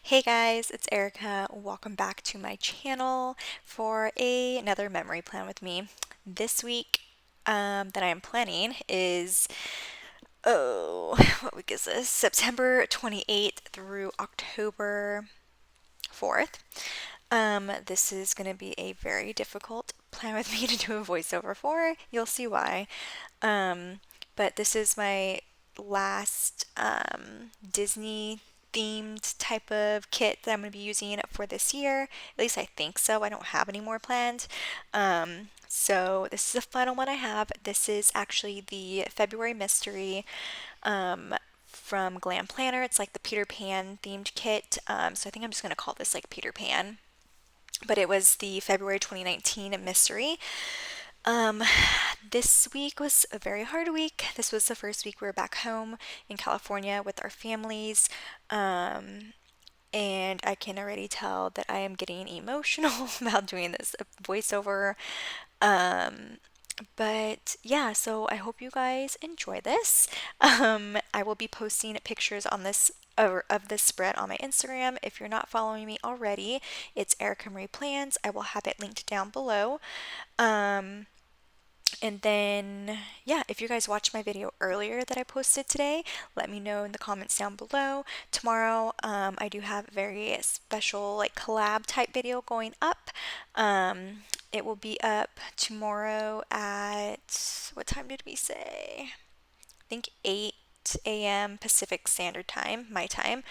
Hey guys, it's Erica. Welcome back to my channel for another memory plan with me. This week that I am planning is, what week is this? September 28th through October 4th. This is going to be a very difficult plan with me to do a voiceover for. You'll see why. But this is my last Disney themed type of kit that I'm going to be using for this year. At least I think so. I don't have any more planned. So this is the final one I have. This is actually the February mystery from Glam Planner. It's like the Peter Pan themed kit. So I think I'm just going to call this like Peter Pan. But it was the February 2019 mystery. Um, this week was a very hard week. This was the first week we were back home in California with our families. And I can already tell that I am getting emotional about doing this voiceover. Um, but yeah, so I hope you guys enjoy this. I will be posting pictures on this of this spread on my Instagram. If you're not following me already, it's Erica Marie Plans. I will have it linked down below. Um, and then, yeah, if you guys watched my video earlier that I posted today, let me know in the comments down below. Tomorrow, I do have a very special, like, collab type video going up. It will be up tomorrow at, what time did we say? I think 8 a.m. Pacific Standard Time, my time.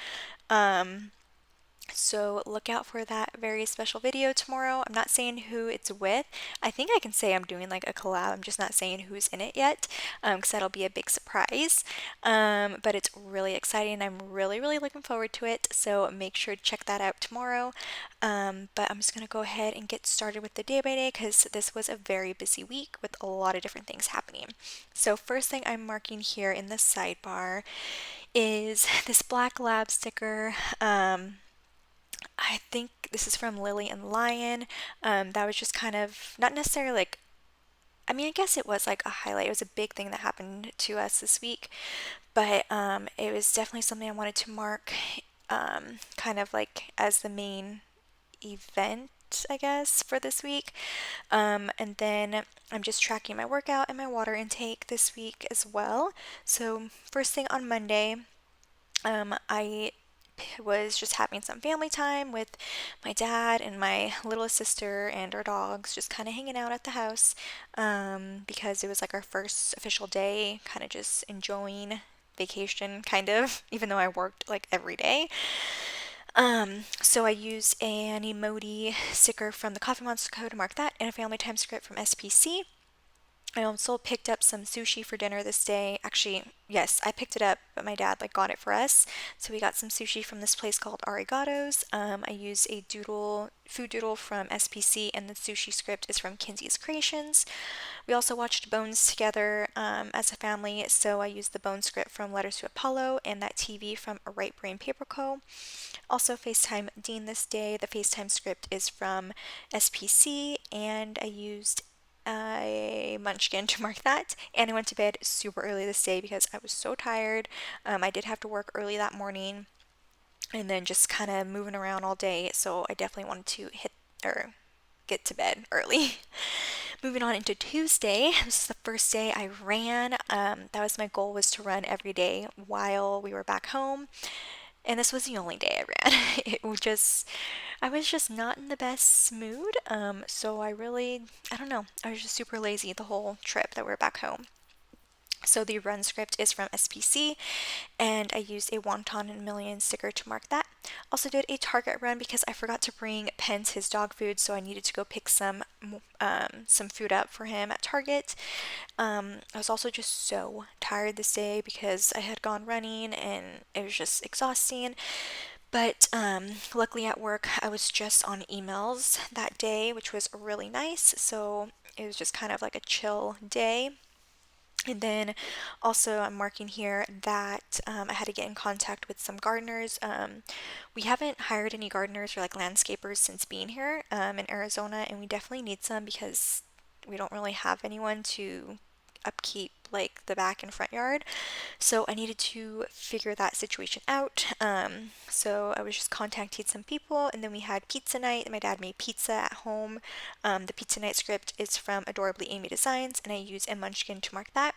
So look out for that very special video tomorrow. I'm not saying who it's with. I think I can say I'm doing like a collab. I'm just not saying who's in it yet, because that'll be a big surprise. But it's really exciting. I'm really, really looking forward to it. So make sure to check that out tomorrow. But I'm just gonna go ahead and get started with the day by day because this was a very busy week with a lot of different things happening. So first thing I'm marking here in the sidebar is this black lab sticker. I think this is from Lily and Lion. That was just kind of not necessarily like, I mean, I guess it was like a highlight. It was a big thing that happened to us this week, but it was definitely something I wanted to mark, kind of like as the main event, I guess, for this week. And then I'm just tracking my workout and my water intake this week as well. So, first thing on Monday, I was just having some family time with my dad and my little sister and our dogs, just kind of hanging out at the house because it was like our first official day, kind of just enjoying vacation, kind of, even though I worked like every day. So I used an emoji sticker from the Coffee Monster Co. to mark that and a family time script from SPC. I also picked up some sushi for dinner this day. Actually, yes, I picked it up, but my dad like got it for us. So we got some sushi from this place called Arigatos. I used a food doodle from SPC, and the sushi script is from Kinsey's Creations. We also watched Bones together as a family, so I used the Bone script from Letters to Apollo and that TV from A Right Brain Paper Co. Also FaceTime Dean this day. The FaceTime script is from SPC, and I used a munchkin to mark that. And I went to bed super early this day because I was so tired. I did have to work early that morning and then just kind of moving around all day, so I definitely wanted to hit or get to bed early. Moving on into Tuesday, this is the first day I ran. That was my goal, was to run every day while we were back home. And this was the only day I ran. I was just not in the best mood. So I don't know, I was just super lazy the whole trip that we are back home. So the run script is from SPC, and I used a Wonton and Million sticker to mark that. Also did a Target run because I forgot to bring Pence his dog food, so I needed to go pick some food up for him at Target. I was also just so tired this day because I had gone running and it was just exhausting. But luckily at work, I was just on emails that day, which was really nice. So it was just kind of like a chill day. And then also, I'm marking here that I had to get in contact with some gardeners. We haven't hired any gardeners or like landscapers since being here in Arizona, and we definitely need some because we don't really have anyone to upkeep like the back and front yard. So I needed to figure that situation out. So I was just contacting some people, and then we had pizza night. My dad made pizza at home. The pizza night script is from Adorably Amy Designs, and I use a munchkin to mark that.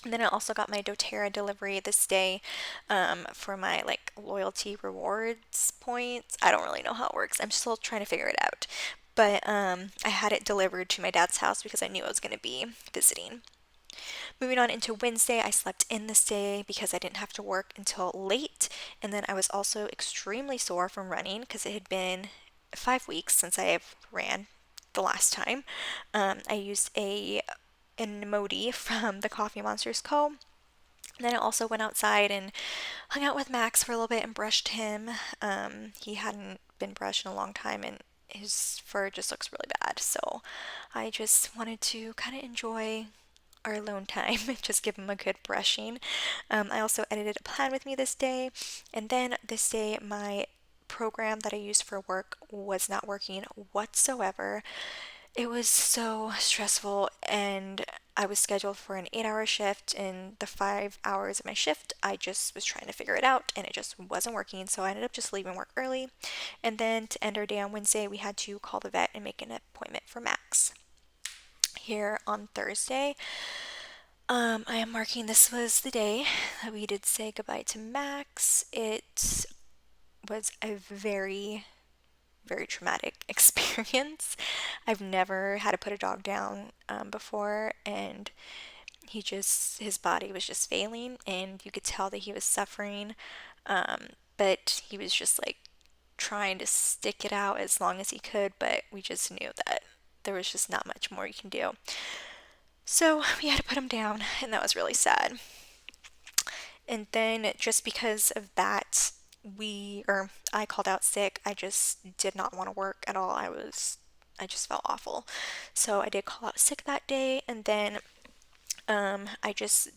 And then I also got my doTERRA delivery this day for my like loyalty rewards points. I don't really know how it works. I'm still trying to figure it out. But I had it delivered to my dad's house because I knew I was going to be visiting. Moving on into Wednesday, I slept in this day because I didn't have to work until late. And then I was also extremely sore from running because it had been 5 weeks since I have ran the last time. I used an emoji from the Coffee Monsters Co. And then I also went outside and hung out with Max for a little bit and brushed him. He hadn't been brushed in a long time and his fur just looks really bad. So I just wanted to kind of enjoy our alone time and just give him a good brushing. I also edited a plan with me this day. And then this day, my program that I used for work was not working whatsoever. It was so stressful, and I was scheduled for an 8-hour shift. In the 5 hours of my shift, I just was trying to figure it out, and it just wasn't working. So I ended up just leaving work early. And then to end our day on Wednesday, we had to call the vet and make an appointment for Max. Here on Thursday, I am marking this was the day that we did say goodbye to Max. It was a very very traumatic experience. I've never had to put a dog down before, and his body was just failing, and you could tell that he was suffering. But he was just like trying to stick it out as long as he could, but we just knew that there was just not much more you can do. So we had to put him down, and that was really sad. And then just because of that, I called out sick. I just did not want to work at all. I just felt awful. So I did call out sick that day, and then I just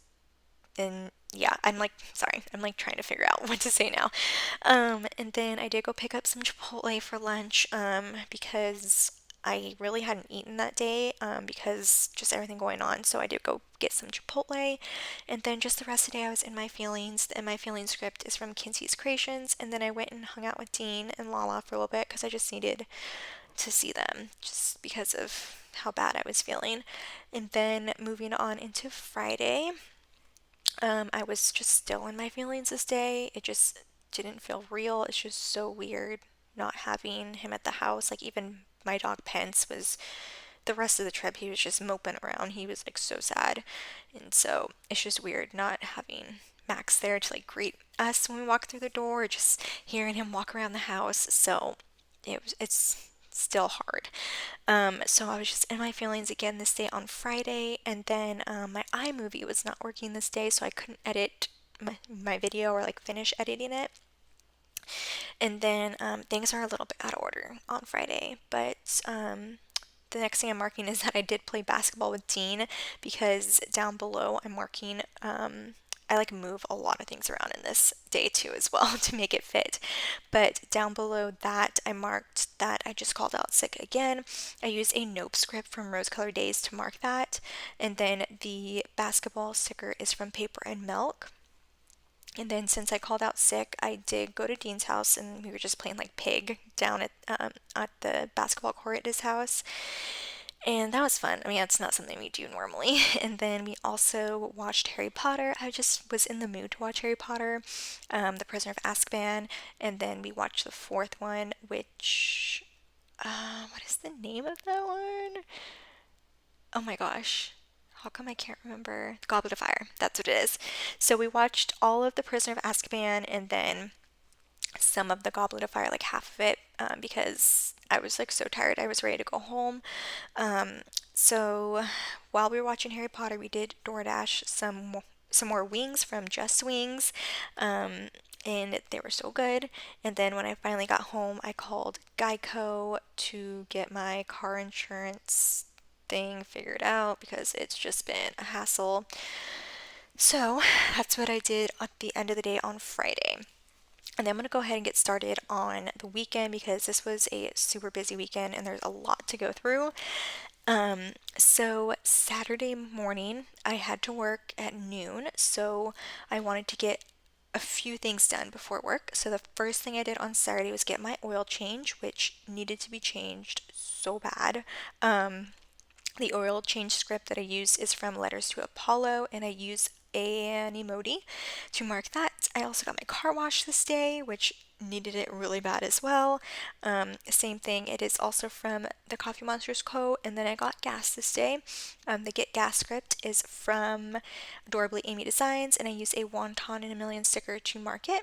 and yeah, I'm like trying to figure out what to say now. And then I did go pick up some Chipotle for lunch because I really hadn't eaten that day because just everything going on. So I did go get some Chipotle, and then just the rest of the day I was in my feelings. And my feeling script is from Kinsey's Creations, and then I went and hung out with Dean and Lala for a little bit because I just needed to see them just because of how bad I was feeling. And then moving on into Friday. I was just still in my feelings this day. It just didn't feel real. It's just so weird not having him at the house. Like, even my dog Pence was, the rest of the trip, he was just moping around. He was like so sad. And so it's just weird not having Max there to like greet us when we walk through the door, just hearing him walk around the house. So it's still hard. So I was just in my feelings again this day on Friday, and then my iMovie was not working this day, so I couldn't edit my video or like finish editing it. And then things are a little bit out of order on Friday, but the next thing I'm marking is that I did play basketball with Dean because down below I'm marking I like move a lot of things around in this day too as well to make it fit. But down below that I marked that I just called out sick again. I used a nope script from Rose Colored Days to mark that. And then the basketball sticker is from Paper and Milk. And then since I called out sick, I did go to Dean's house and we were just playing like pig down at the basketball court at his house. And that was fun. I mean, it's not something we do normally. And then we also watched Harry Potter. I just was in the mood to watch Harry Potter, The Prisoner of Azkaban. And then we watched the fourth one, which, what is the name of that one? Oh my gosh. How come I can't remember? Goblet of Fire. That's what it is. So we watched all of The Prisoner of Azkaban and then some of the Goblet of Fire, like half of it, because I was like so tired. I was ready to go home. So while we were watching Harry Potter, we did DoorDash some more wings from Just Wings, and they were so good. And then when I finally got home, I called Geico to get my car insurance thing figured out because it's just been a hassle. So that's what I did at the end of the day on Friday. And then I'm going to go ahead and get started on the weekend because this was a super busy weekend and there's a lot to go through. So Saturday morning, I had to work at noon, so I wanted to get a few things done before work. So the first thing I did on Saturday was get my oil change, which needed to be changed so bad. Um, the oil change script that I use is from Letters to Apollo, and I use an emoji to mark that. I also got my car washed this day, which needed it really bad as well. Same thing, it is also from the Coffee Monsters Co. And then I got gas this day. The Get Gas script is from Adorably Amy Designs, and I use a wonton and a million sticker to mark it.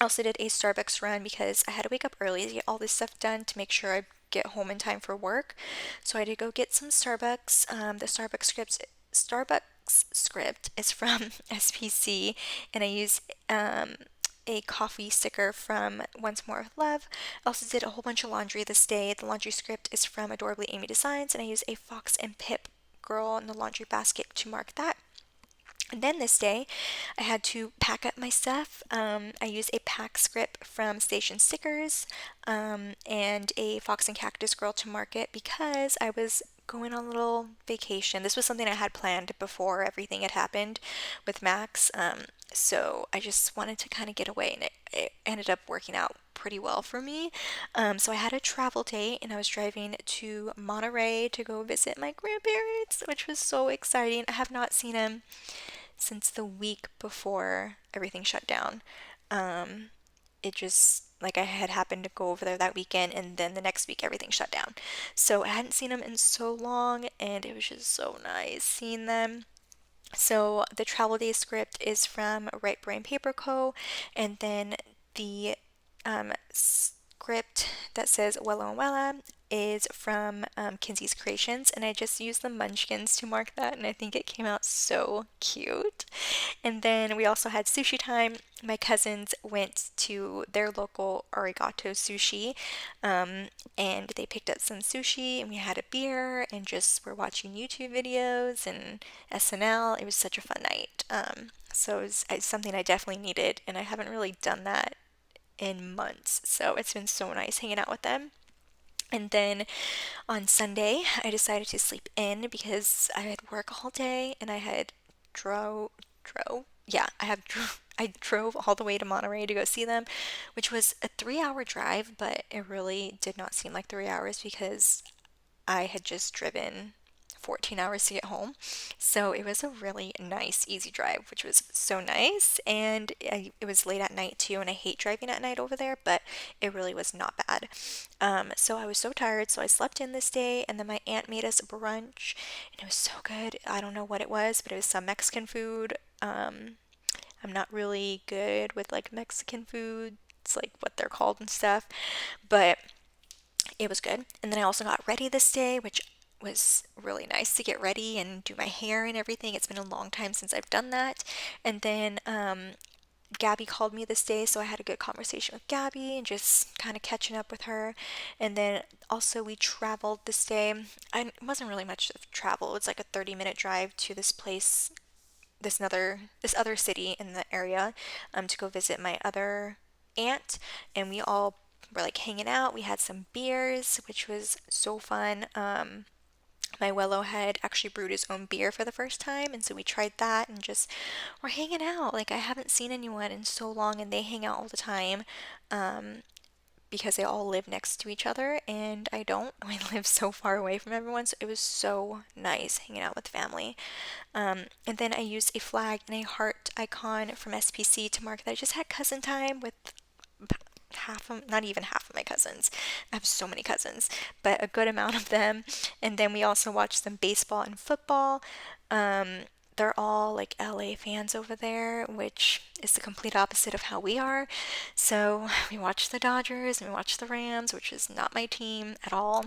I also did a Starbucks run because I had to wake up early to get all this stuff done to make sure I get home in time for work. So I did go get some Starbucks. The Starbucks script is from SPC, and I use a coffee sticker from Once More with Love. I also did a whole bunch of laundry this day. The laundry script is from Adorably Amy Designs, and I use a Fox and Pip girl in the laundry basket to mark that. And then this day, I had to pack up my stuff. I used a pack script from Station Stickers and a Fox and Cactus Girl to market because I was going on a little vacation. This was something I had planned before everything had happened with Max. So I just wanted to kind of get away, and it ended up working out pretty well for me. So I had a travel date, and I was driving to Monterey to go visit my grandparents, which was so exciting. I have not seen them since the week before everything shut down. Um, it just like I had happened to go over there that weekend, and then the next week everything shut down. So I hadn't seen them in so long, and it was just so nice seeing them. So the travel day script is from Right Brain Paper Co. And then the script that says Wella and Wella is from Kinsey's Creations, and I just used the munchkins to mark that, and I think it came out so cute. And then we also had sushi time. My cousins went to their local arigato sushi, and they picked up some sushi, and we had a beer, and just were watching YouTube videos and SNL. It was such a fun night. So it's something I definitely needed, and I haven't really done that in months. So it's been so nice hanging out with them. And then on Sunday, I decided to sleep in because I had work all day, and I had I drove all the way to Monterey to go see them, which was a 3 hour drive, but it really did not seem like 3 hours because I had just driven 14 hours to get home. So it was a really nice, easy drive, which was so nice. And it was late at night too, and I hate driving at night over there, but it really was not bad. So I was so tired, so I slept in this day, and then my aunt made us brunch, and it was so good. I don't know what it was, but it was some Mexican food. I'm not really good with like Mexican food. It's like what they're called and stuff, but it was good. And then I also got ready this day, which was really nice to get ready and do my hair and everything. It's been a long time since I've done that. And then Gabby called me this day, so I had a good conversation with Gabby and just kind of catching up with her. And then also we traveled this day. It wasn't really much of travel. It's like a 30-minute drive to this place, this other city in the area, to go visit my other aunt, and we all were like hanging out. We had some beers, which was so fun. My Wello had actually brewed his own beer for the first time, and so we tried that and just we're hanging out. Like I haven't seen anyone in so long, and they hang out all the time. Because they all live next to each other, and I don't. I live so far away from everyone, so it was so nice hanging out with family. And then I used a flag and a heart icon from SPC to mark that I just had cousin time with not even half of my cousins. I have so many cousins, but a good amount of them. And then we also watched some baseball and football. Um, they're all like LA fans over there, which is the complete opposite of how we are. So we watched the Dodgers and we watched the Rams, which is not my team at all.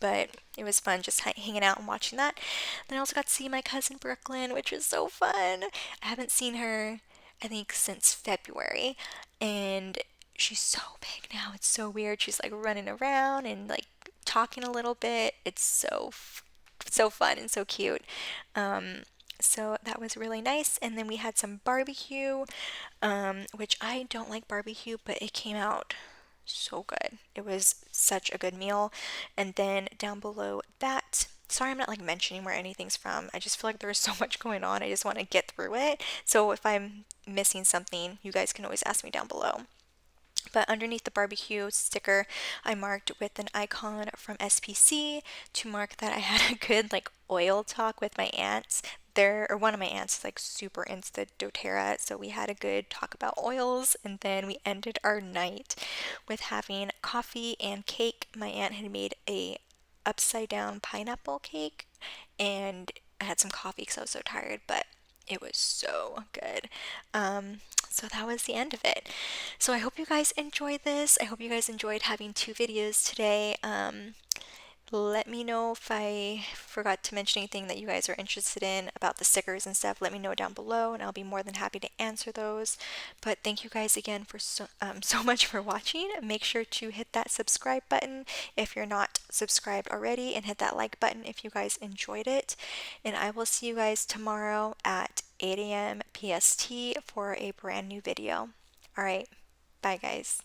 But it was fun just hanging out and watching that. Then I also got to see my cousin Brooklyn, which was so fun. I haven't seen her, I think, since February. And she's so big now. It's so weird. She's like running around and like talking a little bit. It's so fun and so cute. So that was really nice. And then we had some barbecue, which I don't like barbecue, but it came out so good. It was such a good meal. And then down below that, sorry I'm not like mentioning where anything's from. I just feel like there's so much going on. I just want to get through it. So if I'm missing something, you guys can always ask me down below. But underneath the barbecue sticker, I marked with an icon from SPC to mark that I had a good like oil talk with my aunts. There, or one of my aunts is like super into the doTERRA, so we had a good talk about oils, and then we ended our night with having coffee and cake. My aunt had made a upside down pineapple cake, and I had some coffee because I was so tired, but it was so good. So that was the end of it. So I hope you guys enjoyed this. I hope you guys enjoyed having two videos today. Let me know if I forgot to mention anything that you guys are interested in about the stickers and stuff. Let me know down below, and I'll be more than happy to answer those. But thank you guys again for so much for watching. Make sure to hit that subscribe button if you're not subscribed already, and hit that like button if you guys enjoyed it. And I will see you guys tomorrow at 8 a.m. PST for a brand new video. All right, bye guys.